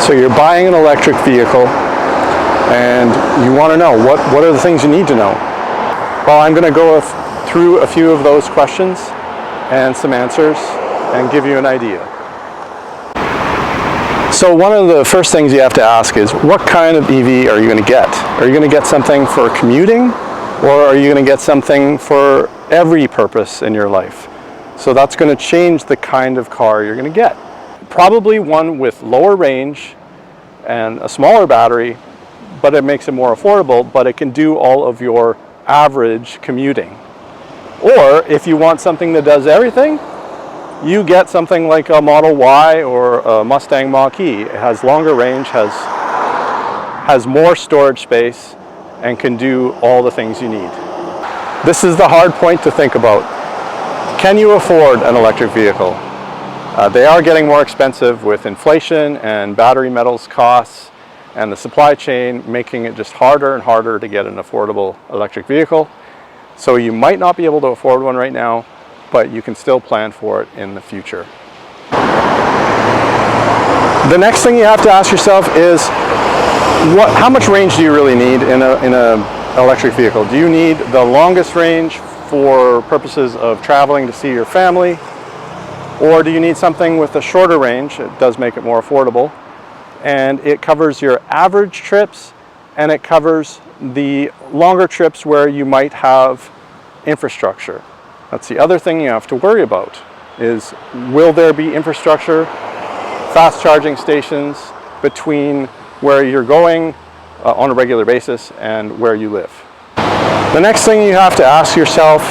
So you're buying an electric vehicle and you want to know what are the things you need to know. Well, I'm going to go through a few of those questions and some answers and give you an idea. So one of the first things you have to ask is, what kind of EV are you going to get? Are you going to get something for commuting, or are you going to get something for every purpose in your life? So that's going to change the kind of car you're going to get. Probably one with lower range and a smaller battery, but it makes it more affordable, but it can do all of your average commuting. Or if you want something that does everything, you get something like a Model Y or a Mustang Mach-E. It has longer range, has more storage space, and can do all the things you need. This is the hard point to think about. Can you afford an electric vehicle? They are getting more expensive with inflation and battery metals costs and the supply chain making it just harder and harder to get an affordable electric vehicle. So you might not be able to afford one right now, but you can still plan for it in the future. The next thing you have to ask yourself is, how much range do you really need in an electric vehicle? Do you need the longest range for purposes of traveling to see your family? Or do you need something with a shorter range? It does make it more affordable. And it covers your average trips, and it covers the longer trips where you might have infrastructure. That's the other thing you have to worry about, is will there be infrastructure, fast charging stations between where you're going on a regular basis and where you live. The next thing you have to ask yourself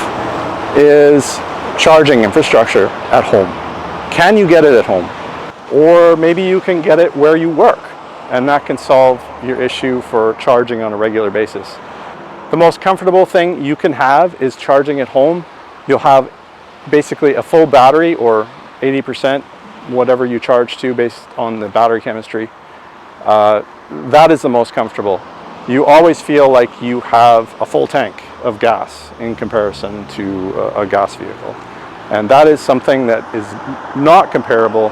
is charging infrastructure at home. Can you get it at home? Or maybe you can get it where you work, and that can solve your issue for charging on a regular basis. The most comfortable thing you can have is charging at home. You'll have basically a full battery, or 80%, whatever you charge to based on the battery chemistry. That is the most comfortable. You always feel like you have a full tank of gas in comparison to a gas vehicle. And that is something that is not comparable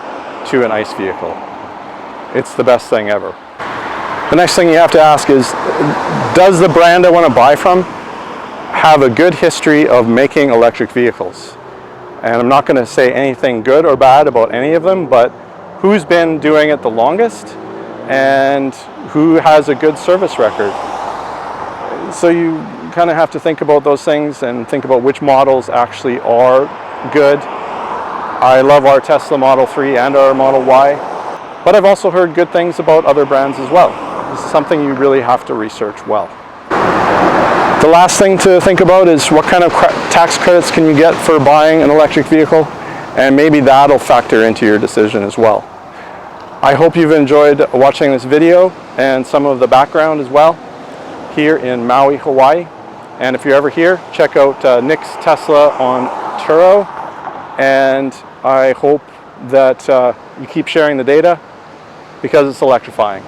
to an ICE vehicle. It's the best thing ever. The next thing you have to ask is, does the brand I want to buy from have a good history of making electric vehicles? And I'm not going to say anything good or bad about any of them, but who's been doing it the longest and who has a good service record? So you kind of have to think about those things and think about which models actually are good. I love our Tesla Model 3 and our Model Y, but I've also heard good things about other brands as well. This is something you really have to research well. The last thing to think about is, what kind of tax credits can you get for buying an electric vehicle? And maybe that'll factor into your decision as well. I hope you've enjoyed watching this video and some of the background as well here in Maui, Hawaii. And if you're ever here, check out Nick's Tesla on Turo. And I hope that you keep sharing the data, because it's electrifying.